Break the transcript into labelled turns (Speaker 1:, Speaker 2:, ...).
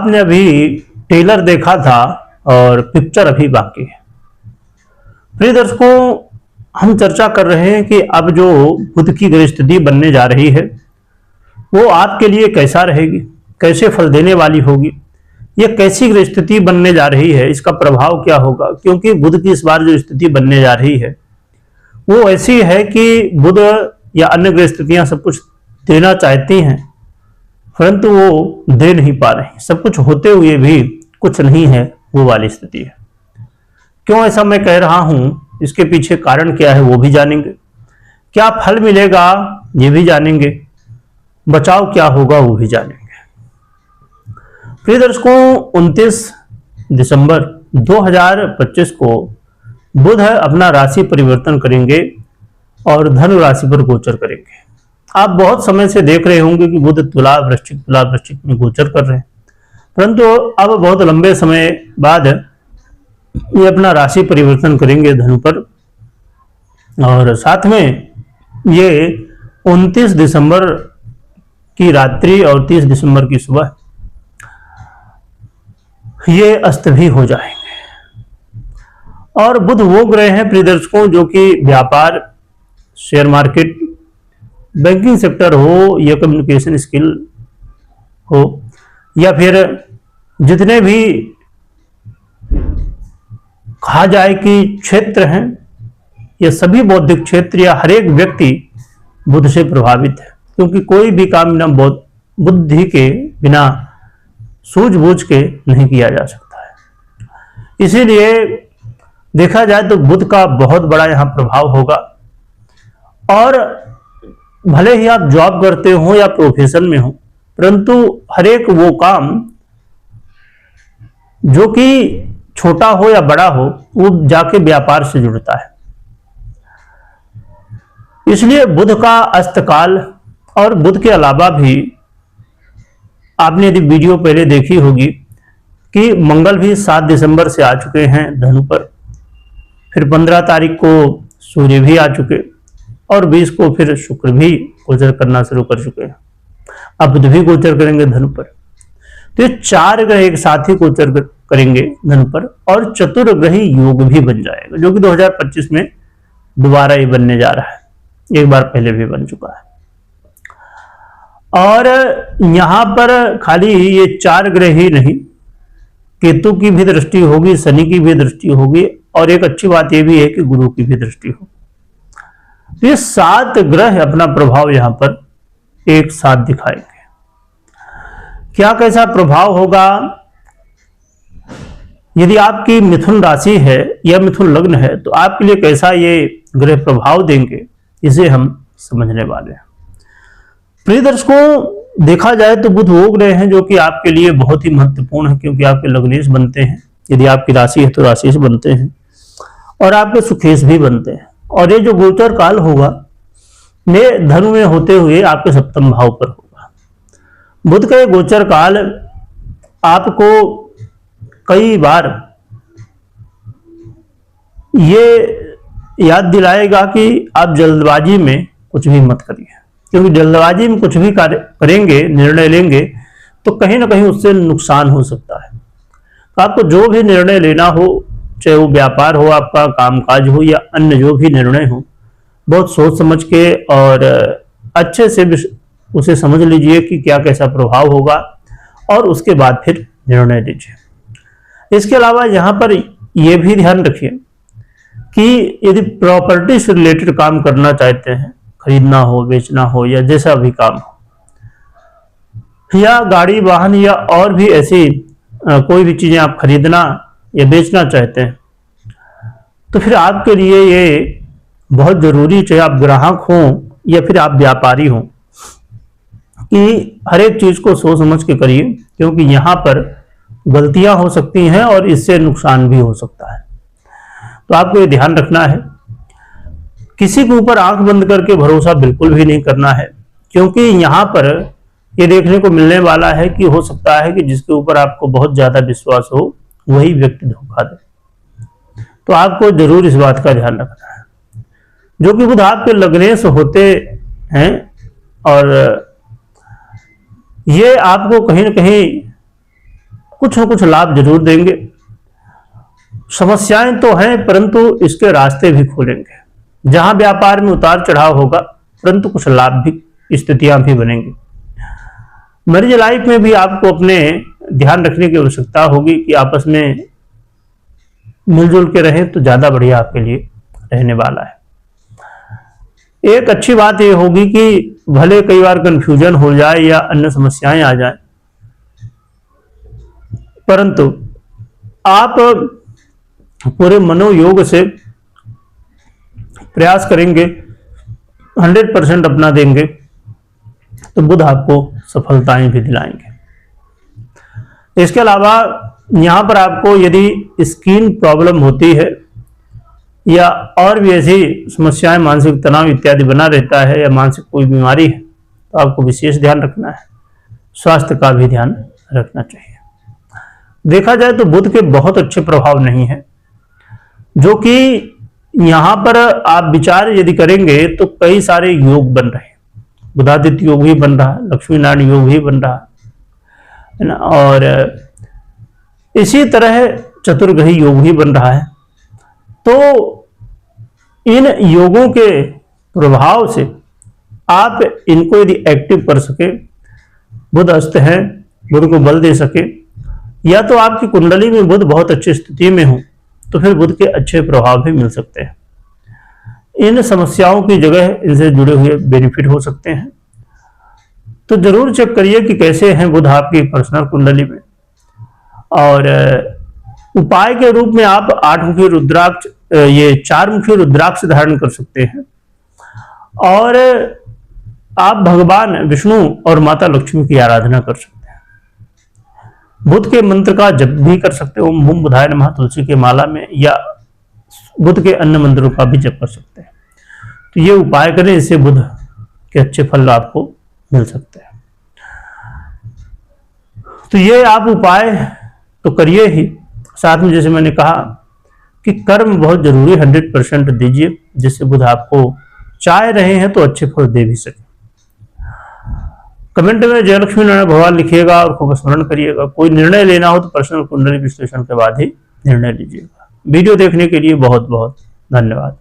Speaker 1: आपने अभी ट्रेलर देखा था और पिक्चर अभी बाकी है। प्रिय दर्शकों, हम चर्चा कर रहे हैं कि अब जो बुध की ग्रह स्थिति बनने जा रही है वो आपके लिए कैसा रहेगी, कैसे फल देने वाली होगी, ये कैसी ग्रह स्थिति बनने जा रही है, इसका प्रभाव क्या होगा। क्योंकि बुध की इस बार जो स्थिति बनने जा रही है वो ऐसी है कि बुध या अन्य ग्रह स्थितियां सब कुछ देना चाहती हैं परंतु वो दे नहीं पा रही, सब कुछ होते हुए भी कुछ नहीं है, वो वाली स्थिति है। क्यों ऐसा मैं कह रहा हूं, इसके पीछे कारण क्या है वो भी जानेंगे, क्या फल मिलेगा ये भी जानेंगे, बचाव क्या होगा वो भी जानेंगे। प्रिय दर्शकों, 29 दिसंबर 2025 को बुध अपना राशि परिवर्तन करेंगे और धनु राशि पर गोचर करेंगे। आप बहुत समय से देख रहे होंगे कि बुध तुला वृश्चिक में गोचर कर रहे हैं, परंतु अब बहुत लंबे समय बाद ये अपना राशि परिवर्तन करेंगे धनु पर, और साथ में ये 29 दिसंबर की रात्रि और 30 दिसंबर की सुबह ये अस्त भी हो जाएंगे। और बुध वो ग्रह हैं प्रिय दर्शकों जो कि व्यापार, शेयर मार्केट, बैंकिंग सेक्टर हो या कम्युनिकेशन स्किल हो या फिर जितने भी कहा जाए कि क्षेत्र हैं, ये सभी बौद्धिक क्षेत्र या हर एक व्यक्ति बुध से प्रभावित है। क्योंकि कोई भी काम बिना बुद्धि के, बिना सूझबूझ के नहीं किया जा सकता है। इसीलिए देखा जाए तो बुध का बहुत बड़ा यहां प्रभाव होगा। और भले ही आप जॉब करते हो या प्रोफेशन में हो, परंतु हर एक वो काम जो कि छोटा हो या बड़ा हो वो जाके व्यापार से जुड़ता है। इसलिए बुध का अस्तकाल, और बुध के अलावा भी आपने यदि वीडियो पहले देखी होगी कि मंगल भी 7 दिसंबर से आ चुके हैं धनु पर, फिर 15 तारीख को सूर्य भी आ चुके और 20 को फिर शुक्र भी गोचर करना शुरू कर चुके हैं। अब बुध भी गोचर करेंगे धनु पर। तो ये 4 ग्रह एक साथ ही गोचर करेंगे धनु पर और चतुर्ग्रही योग भी बन जाएगा, जो कि 2025 में दोबारा ये बनने जा रहा है। एक बार पहले भी बन चुका है। और यहां पर खाली ये 4 ग्रह ही नहीं, केतु की भी दृष्टि होगी, शनि की भी दृष्टि होगी, और एक अच्छी बात यह भी है कि गुरु की भी दृष्टि होगी। तो ये 7 ग्रह अपना प्रभाव यहां पर एक साथ दिखाएंगे। क्या कैसा प्रभाव होगा, यदि आपकी मिथुन राशि है या मिथुन लग्न है तो आपके लिए कैसा ये ग्रह प्रभाव देंगे, इसे हम समझने वाले हैं। प्रिय दर्शकों, देखा जाए तो बुध वो ग्रह हैं जो कि आपके लिए बहुत ही महत्वपूर्ण है, क्योंकि आपके लग्नेश बनते हैं। यदि आपकी राशि है तो राशि से बनते हैं और आपके सुखेश भी बनते हैं। और ये जो गोचर काल होगा ये धनु में होते हुए आपके 7वें भाव पर होगा। बुध का ये गोचर काल आपको कई बार ये याद दिलाएगा कि आप जल्दबाजी में कुछ भी मत करिए, क्योंकि जल्दबाजी में कुछ भी कार्य करेंगे, निर्णय लेंगे तो कहीं ना कहीं उससे नुकसान हो सकता है। तो आपको जो भी निर्णय लेना हो, चाहे वो व्यापार हो, आपका कामकाज हो या अन्य जो भी निर्णय हो, बहुत सोच समझ के और अच्छे से उसे समझ लीजिए कि क्या कैसा प्रभाव होगा और उसके बाद फिर निर्णय लीजिए। इसके अलावा यहाँ पर यह भी ध्यान रखिए कि यदि प्रॉपर्टी से रिलेटेड काम करना चाहते हैं, खरीदना हो, बेचना हो या जैसा भी काम हो, या गाड़ी वाहन या और भी ऐसी कोई भी चीजें आप खरीदना या बेचना चाहते हैं, तो फिर आपके लिए ये बहुत जरूरी, चाहे आप ग्राहक हो या फिर आप व्यापारी हो, कि हर एक चीज को सोच समझ के करिए, क्योंकि यहाँ पर गलतियां हो सकती हैं और इससे नुकसान भी हो सकता है। तो आपको ये ध्यान रखना है, किसी के ऊपर आंख बंद करके भरोसा बिल्कुल भी नहीं करना है, क्योंकि यहाँ पर ये देखने को मिलने वाला है कि हो सकता है कि जिसके ऊपर आपको बहुत ज्यादा विश्वास हो वही व्यक्ति धोखा दे। तो आपको जरूर इस बात का ध्यान रखना है। जो कि बुध आपके लग्नेश होते हैं और ये आपको कहीं ना कहीं कुछ न कुछ लाभ जरूर देंगे। समस्याएं तो हैं, परंतु इसके रास्ते भी खोलेंगे। जहां व्यापार में उतार चढ़ाव होगा, परंतु कुछ लाभ भी, स्थितियां भी बनेंगी। मैरिज लाइफ में भी आपको अपने ध्यान रखने की आवश्यकता होगी कि आपस में मिलजुल के रहें तो ज्यादा बढ़िया आपके लिए रहने वाला है। एक अच्छी बात यह होगी कि भले कई बार कंफ्यूजन हो जाए या अन्य समस्याएं आ जाए, परंतु आप पूरे मनोयोग से प्रयास करेंगे, 100% अपना देंगे, तो बुध आपको सफलताएं भी दिलाएंगे। इसके अलावा यहां पर आपको यदि स्किन प्रॉब्लम होती है या और भी ऐसी समस्याएं, मानसिक तनाव इत्यादि बना रहता है या मानसिक कोई बीमारी है, तो आपको विशेष ध्यान रखना है, स्वास्थ्य का भी ध्यान रखना चाहिए। देखा जाए तो बुध के बहुत अच्छे प्रभाव नहीं है, जो कि यहां पर आप विचार यदि करेंगे तो कई सारे योग बन रहे हैं। बुधादित्य योग भी बन रहा है, लक्ष्मी नारायण योग भी बन रहा है ना, और इसी तरह चतुर्ग्रही योग भी बन रहा है। तो इन योगों के प्रभाव से आप इनको यदि एक्टिव कर सके, बुध अस्त है, बुध को बल दे सके, या तो आपकी कुंडली में बुध बहुत अच्छी स्थिति में हो, तो फिर बुध के अच्छे प्रभाव भी मिल सकते हैं। इन समस्याओं की जगह इनसे जुड़े हुए बेनिफिट हो सकते हैं। तो जरूर चेक करिए कि कैसे हैं बुध आपकी पर्सनल कुंडली में। और उपाय के रूप में आप 8 मुखी रुद्राक्ष, ये 4 मुखी रुद्राक्ष धारण कर सकते हैं, और आप भगवान विष्णु और माता लक्ष्मी की आराधना कर सकते हैं। बुध के मंत्र का जप भी कर सकते हो, ओम बुधाय नमः तुलसी के माला में, या बुध के अन्य मंत्रों का भी जप कर सकते हैं। तो ये उपाय करें, इससे बुध के अच्छे फल आपको मिल सकते हैं। तो ये आप उपाय तो करिए ही, साथ में जैसे मैंने कहा कि कर्म बहुत जरूरी, 100% दीजिए, जिससे बुध आपको चाह रहे हैं तो अच्छे फल दे भी सके। कमेंट में जय लक्ष्मी नारायण भगवान लिखिएगा और खूब स्मरण करिएगा। कोई निर्णय लेना हो तो पर्सनल कुंडली विश्लेषण के बाद ही निर्णय लीजिएगा। वीडियो देखने के लिए बहुत बहुत धन्यवाद।